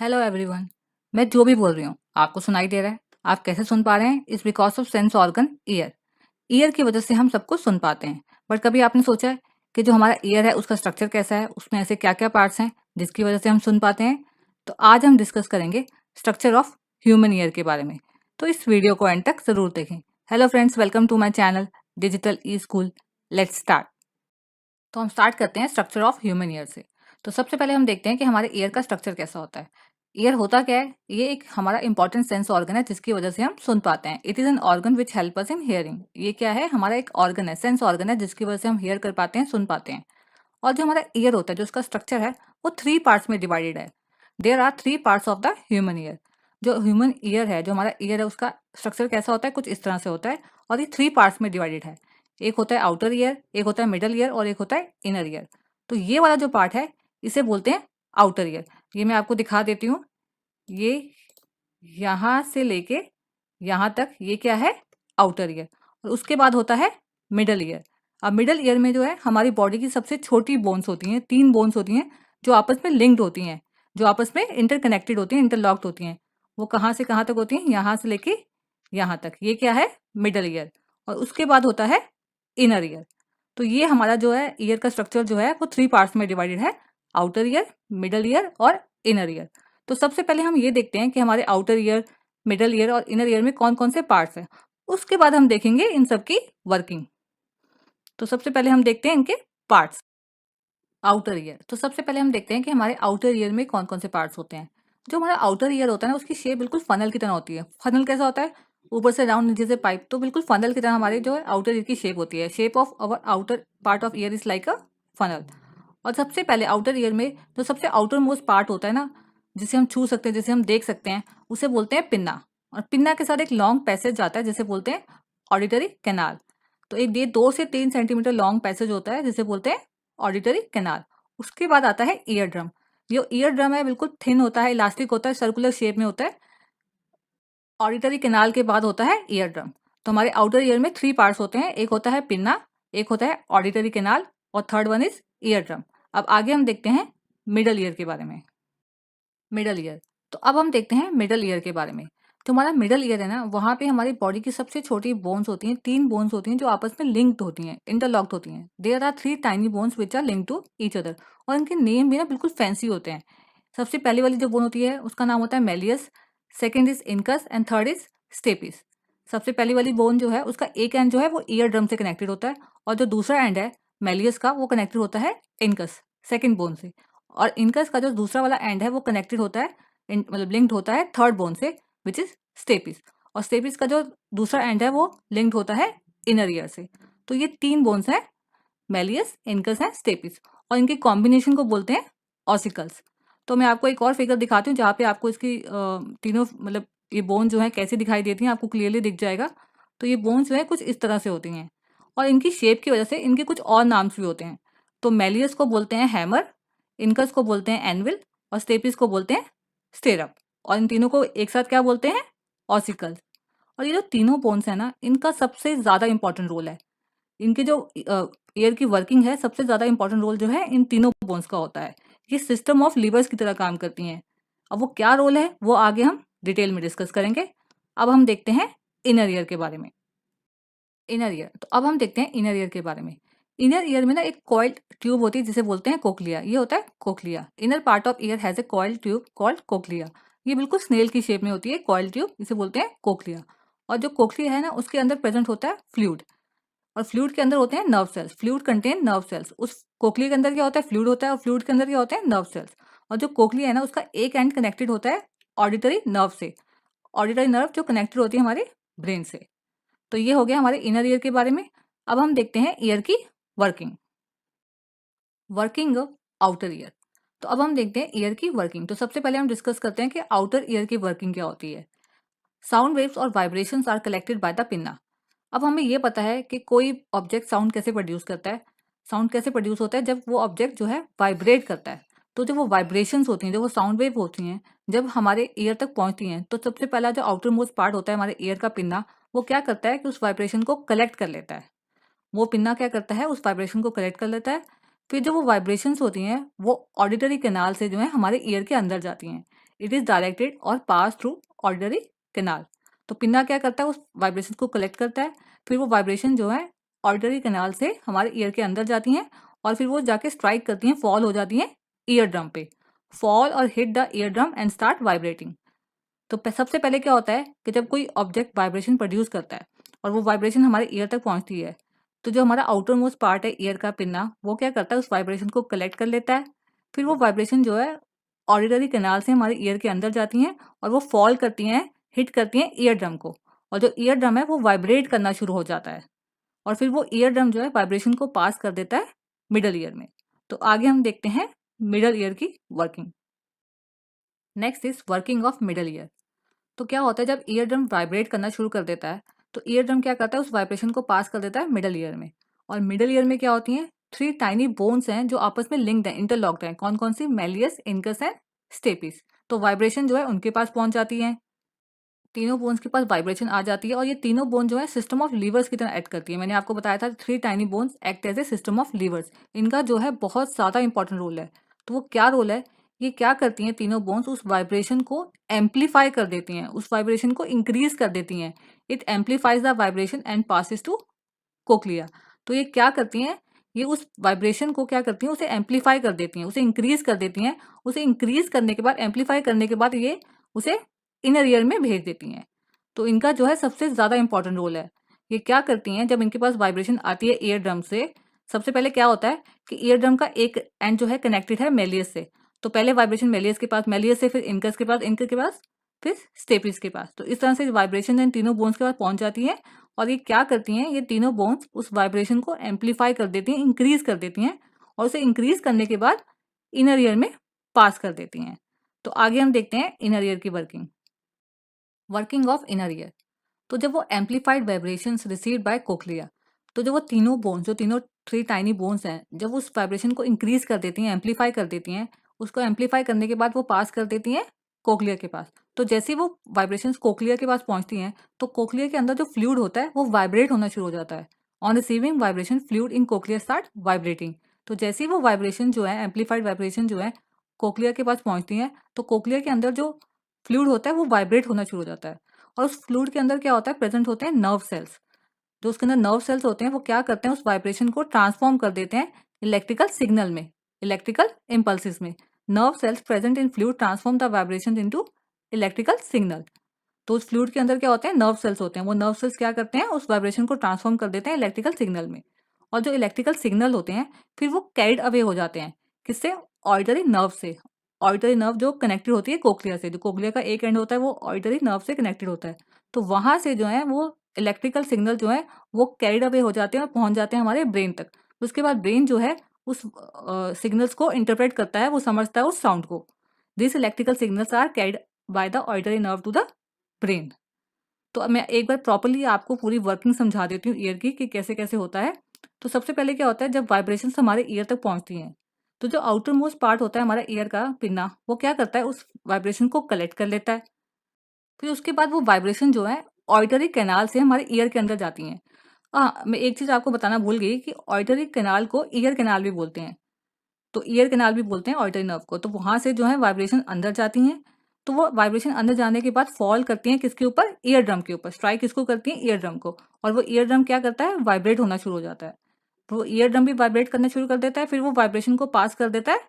Hello everyone. मैं जो भी बोल रही हूँ आपको सुनाई दे रहा है। आप कैसे सुन पा रहे हैं? इस because of sense organ year. Year की वजह से हम सब कुछ सुन पाते हैं। बट कभी आपने सोचा है कि जो हमारा ईयर है उसका स्ट्रक्चर कैसा है, उसमें ऐसे क्या क्या पार्ट्स हैं जिसकी वजह से हम सुन पाते हैं? तो आज हम डिस्कस करेंगे स्ट्रक्चर ऑफ ह्यूमन ईयर के बारे में। तो इस वीडियो को एंड तक जरूर देखें। Hello friends, welcome to my channel digital e school. Let's start. तो हम स्टार्ट करते हैं स्ट्रक्चर ऑफ ह्यूमन ईयर से। तो सबसे पहले हम देखते हैं कि हमारे ईयर का स्ट्रक्चर कैसा होता है। ईयर होता क्या है? ये एक हमारा इंपॉर्टेंट सेंस ऑर्गन है जिसकी वजह से हम सुन पाते हैं। It is an organ which help us in hearing. ये क्या है? हमारा एक ऑर्गन है, सेंस ऑर्गन है जिसकी वजह से हम हियर कर पाते हैं, सुन पाते हैं। और जो हमारा ईयर होता है, जो उसका स्ट्रक्चर है, वो 3 पार्ट्स में डिवाइडेड है। There are 3 parts of the human ear. जो ह्यूमन ईयर है, जो हमारा ईयर है, उसका स्ट्रक्चर कैसा होता है? कुछ इस तरह से होता है। और ये 3 पार्ट्स में डिवाइडेड है। एक होता है आउटर ईयर, एक होता है मिडल ईयर और एक होता है इनर ईयर। तो ये वाला जो पार्ट है इसे बोलते हैं आउटर ईयर। ये मैं आपको दिखा देती हूँ। ये यहाँ से लेके यहाँ तक ये क्या है? Outer ear. और उसके बाद होता है मिडल ईयर। अब मिडल ईयर में जो है हमारी बॉडी की सबसे छोटी बोन्स होती हैं, 3 बोन्स होती हैं जो आपस में लिंक्ड होती हैं, जो आपस में इंटरकनेक्टेड होती हैं, इंटरलॉक्ड होती हैं। वो कहाँ से कहाँ तक होती हैं? यहाँ से लेके यहाँ तक। ये क्या है? Middle ear. और उसके बाद होता है इनर ईयर। तो ये हमारा जो है ईयर का स्ट्रक्चर जो है वो 3 पार्ट्स में डिवाइडेड है। आउटर ईयर, मिडल ईयर और इनर ईयर। तो सबसे पहले हम ये देखते हैं कि हमारे आउटर ईयर, मिडल ईयर और इनर ईयर में कौन कौन से पार्ट्स हैं। उसके बाद हम देखेंगे इन सब की वर्किंग। तो सबसे पहले हम देखते हैं इनके पार्ट्स। Outer ear. तो सबसे पहले हम देखते हैं कि हमारे आउटर ईयर में कौन कौन से पार्ट्स होते हैं। जो हमारा आउटर ईयर होता है ना, उसकी शेप बिल्कुल फनल की तरह होती है। फनल कैसा होता है? ऊपर से राउंड, नीचे से पाइप। तो बिल्कुल फनल की तरह हमारे जो है आउटर ईयर की शेप होती है। Shape of our outer part of year is like a funnel. और सबसे पहले आउटर ईयर में जो सबसे आउटर मोस्ट पार्ट होता है ना, जिसे हम छू सकते हैं, जिसे हम देख सकते हैं, उसे बोलते हैं पिन्ना। और पिन्ना के साथ एक लॉन्ग पैसेज जाता है जिसे बोलते हैं ऑडिटरी कैनाल। तो एक ये 2 से 3 सेंटीमीटर लॉन्ग पैसेज होता है जिसे बोलते हैं ऑडिटरी कैनाल। उसके बाद आता है ईयर ड्रम। जो ईयर ड्रम है बिल्कुल थिन होता है, इलास्टिक होता है, सर्कुलर शेप में होता है। ऑडिटरी कैनाल के बाद होता है ईयर ड्रम। तो हमारे आउटर ईयर में 3 पार्ट्स होते हैं। एक होता है पिन्ना, एक होता है ऑडिटरी कैनाल और third one is ear drum. अब आगे हम देखते हैं मिडल ईयर के बारे में। Middle ear. तो अब हम देखते हैं मिडल ईयर के बारे में। जो हमारा मिडल ईयर है ना, वहाँ पे हमारी बॉडी की सबसे छोटी बोन्स होती हैं। 3 बोन्स होती हैं जो आपस में लिंक्ड होती हैं, इंटरलॉक्ड होती हैं। There are 3 tiny bones which are link to each other. और इनके नेम भी ना बिल्कुल फैंसी होते हैं। सबसे पहली वाली जो बोन होती है उसका नाम होता है malleus, second is incus and third is stapes. सबसे पहली वाली बोन जो है उसका एक एंड जो है वो ईयर ड्रम से कनेक्टेड होता है। और जो दूसरा एंड है मेलियस का, वो कनेक्टेड होता है इनकस, सेकेंड बोन से। और इनकस का जो दूसरा वाला एंड है वो कनेक्टेड होता है, मतलब लिंक्ड होता है थर्ड बोन से, विच इज स्टेपिस। और स्टेपिस का जो दूसरा एंड है वो लिंक्ड होता है इनर ईयर से। तो ये 3 बोन्स हैं, मेलियस, इनकस एंड स्टेपिस। और इनके कॉम्बिनेशन को बोलते हैं ऑसिकल्स। तो मैं आपको एक और फिगर दिखाती हूँ जहाँ पे आपको इसकी तीनों, मतलब ये बोन जो है कैसे दिखाई देती हैं, आपको क्लियरली दिख जाएगा। तो ये बोन्स जो है कुछ इस तरह से होती हैं। और इनकी शेप की वजह से इनके कुछ और नाम्स भी होते हैं। तो मेलियस को बोलते हैं हैमर, इनकस को बोलते हैं एनविल और स्टेपिस को बोलते हैं स्टेरअप। और इन तीनों को एक साथ क्या बोलते हैं? ऑसिकल्स। और ये जो तीनों बोन्स है ना, इनका सबसे ज़्यादा इंपॉर्टेंट रोल है। इनके जो एयर की वर्किंग है, सबसे ज़्यादा इंपॉर्टेंट रोल जो है इन तीनों बोन्स का होता है। ये सिस्टम ऑफ लीवर्स की तरह काम करती हैं। अब वो क्या रोल है वो आगे हम डिटेल में डिस्कस करेंगे। अब हम देखते हैं इनर ईयर के बारे में। Inner ear. तो अब हम देखते हैं इनर ईयर के बारे में। इनर ईयर में ना एक कॉइल्ड ट्यूब होती है जिसे बोलते हैं कोक्लिया। ये होता है cochlea. Inner part of year has a coiled tube called cochlea. ये बिल्कुल स्नेल की शेप में होती है कॉइल्ड ट्यूब, इसे बोलते हैं कोक्लिया। और जो कोक्लिया है ना, उसके अंदर प्रेजेंट होता है फ्लूइड। और फ्लूइड के अंदर होते हैं nerve cells. Fluid contain nerve cells. उस कोक्लिया के अंदर क्या होता है? फ्लूइड होता है। और फ्लूइड के अंदर क्या होते हैं? Nerve cells. और जो कोक्लिया है ना, उसका एक एंड कनेक्टेड होता है ऑडिटरी नर्व से। ऑडिटरी नर्व जो कनेक्टेड होती है हमारे ब्रेन से। तो ये हो गया हमारे इनर ईयर के बारे में। अब हम देखते हैं ईयर की वर्किंग। Working outer ear. तो अब हम देखते हैं ईयर की वर्किंग। तो सबसे पहले हम डिस्कस करते हैं कि आउटर ईयर की वर्किंग क्या होती है। साउंड वेव्स और vibrations are collected by the pinna. अब हमें ये पता है कि कोई ऑब्जेक्ट साउंड कैसे प्रोड्यूस करता है। साउंड कैसे प्रोड्यूस होता है? जब वो ऑब्जेक्ट जो है वाइब्रेट करता है। तो जो वो वाइब्रेशंस होती हैं, जो वो साउंड वेव होती हैं, जब हमारे ईयर तक पहुंचती हैं, तो सबसे पहला जो आउटर मोस्ट पार्ट होता है हमारे ईयर का पिन्ना, वो क्या करता है कि उस वाइब्रेशन को कलेक्ट कर लेता है। वो पिन्ना क्या करता है? उस वाइब्रेशन को कलेक्ट कर लेता है। फिर जो वो वाइब्रेशंस होती हैं वो ऑडिटरी कैनाल से जो है हमारे ईयर के अंदर जाती हैं। इट इज़ डायरेक्टेड और पास थ्रू ऑर्डिनरी कैनाल। तो पिन्ना क्या करता है, उस वाइब्रेशन को कलेक्ट करता है, फिर वो वाइब्रेशन जो है ऑर्डिनरी कैनाल से हमारे ईयर के अंदर जाती हैं और फिर वो जाके स्ट्राइक करती हैं, फॉल हो जाती हैं ईयर ड्रम पे। फॉल और hit the ear drum and start vibrating. तो सबसे पहले क्या होता है कि जब कोई ऑब्जेक्ट वाइब्रेशन प्रोड्यूस करता है और वो वाइब्रेशन हमारे ईयर तक पहुंचती है, तो जो हमारा आउटर मोस्ट पार्ट है ईयर का पिन्ना, वो क्या करता है, उस वाइब्रेशन को कलेक्ट कर लेता है। फिर वो वाइब्रेशन जो है ऑडिटरी कैनाल से हमारे ईयर के अंदर जाती हैं और वो फॉल करती हैं, हिट करती हैं ईयर ड्रम को, और जो ईयर ड्रम है वो वाइब्रेट करना शुरू हो जाता है और फिर वो ईयर ड्रम जो है वाइब्रेशन को पास कर देता है मिडल ईयर में। तो आगे हम देखते हैं मिडल ईयर की working. Next is working of middle ear. तो क्या होता है, जब ईयर ड्रम वाइब्रेट करना शुरू कर देता है तो ईयर ड्रम क्या करता है, उस वाइब्रेशन को पास कर देता है मिडल ईयर में। और मिडल ईयर में क्या होती हैं, 3 टाइनी बोन्स हैं जो आपस में लिंक्ड हैं, इंटरलॉक्ड हैं। कौन कौन सी? Malleus, incus and stapes. तो वाइब्रेशन जो है उनके पास पहुंच जाती है, तीनों बोन्स के पास वाइब्रेशन आ जाती है और ये तीनों बोन जो है सिस्टम ऑफ लीवर्स की तरह एक्ट करती है। मैंने आपको बताया था 3 tiny bones act as a system of levers. इनका जो है बहुत ज़्यादा इंपॉर्टेंट रोल है। तो वो क्या रोल है, ये क्या करती हैं तीनों बोन्स, उस वाइब्रेशन को एम्पलीफाई कर देती हैं, उस वाइब्रेशन को इंक्रीज कर देती हैं। It amplifies the vibration and passes to cochlea. तो ये क्या करती हैं, ये उस वाइब्रेशन को क्या करती हैं, उसे एम्पलीफाई कर देती हैं, उसे इंक्रीज कर देती हैं। उसे इंक्रीज करने के बाद, एम्पलीफाई करने के बाद ये उसे इनर ईयर में भेज देती हैं। तो इनका जो है सबसे ज़्यादा इंपॉर्टेंट रोल है। ये क्या करती हैं, जब इनके पास वाइब्रेशन आती है ईयर ड्रम से, सबसे पहले क्या होता है कि ईयर ड्रम का एक एंड जो है कनेक्टेड है मेलियस से। तो पहले वाइब्रेशन मेलियस के पास, मेलियस से फिर इनकस के पास, इनकस के पास फिर स्टेपिस के पास। तो इस तरह से वाइब्रेशन इन तीनों बोन्स के पास पहुंच जाती है और ये क्या करती हैं, ये तीनों बोन्स उस वाइब्रेशन को एम्पलीफाई कर देती हैं, इंक्रीज कर देती हैं और उसे इंक्रीज करने के बाद इनर ईयर में पास कर देती हैं। तो आगे हम देखते हैं इनर ईयर की working. Working of inner ear. तो जब वो amplified vibrations received by cochlea, तो जो वो तीनों बोन्स, जो तीनों 3 टाइनी बोन्स हैं, जब उस वाइब्रेशन को इंक्रीज कर देती हैं, एम्पलीफाई कर देती हैं, उसको एम्पलीफाई करने के बाद वो पास कर देती हैं कोक्लिया के पास। तो जैसे ही वो वाइब्रेशंस कोक्लिया के पास पहुंचती हैं, तो कोक्लिया के अंदर जो फ्लूइड होता है वो वाइब्रेट होना शुरू हो जाता है। On receiving vibration, fluid in cochlea start vibrating. तो जैसे ही वो वाइब्रेशन जो है, एम्पलीफाइड वाइब्रेशन जो है कोक्लिया के पास पहुंचती हैं, तो कोक्लिया के अंदर जो फ्लूइड होता है वो वाइब्रेट होना शुरू हो जाता है। और उस फ्लूइड के अंदर क्या होता है, प्रेजेंट होते हैं नर्व सेल्स। जो उसके अंदर नर्व सेल्स होते हैं वो क्या करते हैं, उस वाइब्रेशन को ट्रांसफॉर्म कर देते हैं इलेक्ट्रिकल सिग्नल में, इलेक्ट्रिकल इम्पल्सिस में। Nerve cells present in fluid transform the vibration into electrical signal. तो उस फ्लूइड के अंदर क्या होते हैं, नर्व सेल्स होते हैं। वो नर्व सेल्स क्या करते हैं, उस वाइब्रेशन को ट्रांसफॉर्म कर देते हैं इलेक्ट्रिकल सिग्नल में। और जो इलेक्ट्रिकल सिग्नल होते हैं फिर वो कैरिड अवे हो जाते हैं, किससे? ऑडिटरी नर्व से। ऑडिटरी नर्व जो कनेक्टेड होती है कोक्लिया से, जो कोक्लिया का एक एंड होता है वो ऑडिटरी नर्व से कनेक्टेड होता है। तो वहां से जो है वो इलेक्ट्रिकल सिग्नल जो है वो कैरिड अवे हो जाते हैं और पहुंच जाते हैं हमारे ब्रेन तक। उसके बाद ब्रेन जो है उस सिग्नल्स को इंटरप्रेट करता है, वो समझता है उस साउंड को। This electrical signals are carried by the auditory nerve to the brain. तो अब मैं एक बार प्रॉपर्ली आपको पूरी वर्किंग समझा देती हूँ ईयर की कि कैसे कैसे होता है। तो सबसे पहले क्या होता है, जब वाइब्रेशंस हमारे ईयर तक पहुंचती हैं, तो जो आउटर मोस्ट पार्ट होता है हमारा ईयर का पिन्ना, वो क्या करता है, उस वाइब्रेशन को कलेक्ट कर लेता है। फिर उसके बाद वो वाइब्रेशन जो है ऑडिटरी कैनाल से हमारे ईयर के अंदर जाती हैं। हाँ, मैं एक चीज़ आपको बताना भूल गई कि ऑडिटरी कैनाल को ईयर कैनाल भी बोलते हैं। तो ईयर कैनाल भी बोलते हैं ऑडिटरी नर्व को। तो वहाँ से जो है वाइब्रेशन अंदर जाती हैं। तो वो वाइब्रेशन अंदर जाने के बाद फॉल करती हैं किसके ऊपर? ईयर ड्रम के ऊपर। स्ट्राइक किसको करती हैं? ईयर ड्रम को। और वो ईयर ड्रम क्या करता है? वाइब्रेट होना शुरू हो जाता है। तो वो ईयर ड्रम भी वाइब्रेट करना शुरू कर देता है। फिर वो वाइब्रेशन को पास कर देता है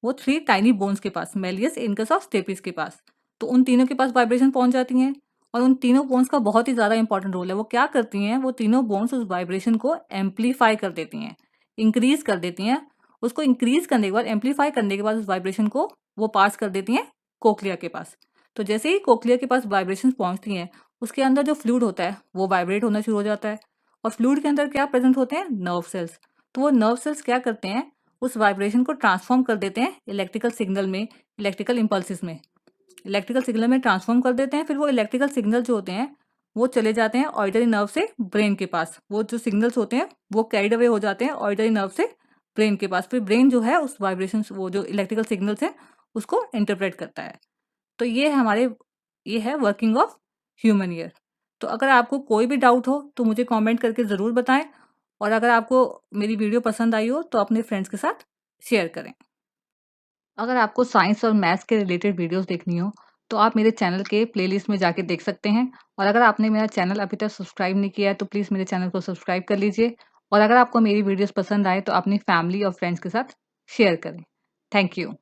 वो 3 टाइनी बोन्स के पास, मेलियस, इनकस और स्टेपिस के पास। तो उन तीनों के पास वाइब्रेशन पहुंच जाती हैं और उन तीनों बोन्स का बहुत ही ज़्यादा इंपॉर्टेंट रोल है। वो क्या करती हैं, वो तीनों बोन्स उस वाइब्रेशन को एम्पलीफाई कर देती हैं, इंक्रीज कर देती हैं। उसको इंक्रीज करने के बाद, एम्पलीफाई करने के बाद उस वाइब्रेशन को वो पास कर देती हैं कोक्लिया के पास। तो जैसे ही कोक्लिया के पास वाइब्रेशन पहुंचती हैं, उसके अंदर जो फ्लूइड होता है वो वाइब्रेट होना शुरू हो जाता है। और फ्लूइड के अंदर क्या प्रेजेंट होते हैं? Nerve cells. तो वो नर्व सेल्स क्या करते हैं, उस वाइब्रेशन को ट्रांसफॉर्म कर देते हैं इलेक्ट्रिकल सिग्नल में, इलेक्ट्रिकल इम्पल्सिस में। इलेक्ट्रिकल सिग्नल में ट्रांसफॉर्म कर देते हैं। फिर वो इलेक्ट्रिकल सिग्नल जो होते हैं वो चले जाते हैं ऑडिटरी नर्व से ब्रेन के पास। वो जो सिग्नल्स होते हैं वो कैरिड अवे हो जाते हैं ऑडिटरी नर्व से ब्रेन के पास। फिर ब्रेन जो है उस वाइब्रेशन, वो जो इलेक्ट्रिकल सिग्नल्स हैं उसको इंटरप्रेट करता है। तो ये है वर्किंग ऑफ ह्यूमन ईयर। तो अगर आपको कोई भी डाउट हो तो मुझे कमेंट करके ज़रूर बताएं, और अगर आपको मेरी वीडियो पसंद आई हो तो अपने फ्रेंड्स के साथ शेयर करें। अगर आपको साइंस और मैथ्स के रिलेटेड वीडियोस देखनी हो तो आप मेरे चैनल के प्लेलिस्ट में जाके देख सकते हैं। और अगर आपने मेरा चैनल अभी तक सब्सक्राइब नहीं किया है तो प्लीज़ मेरे चैनल को सब्सक्राइब कर लीजिए। और अगर आपको मेरी वीडियोज़ पसंद आए तो अपनी फैमिली और फ्रेंड्स के साथ शेयर करें। Thank you.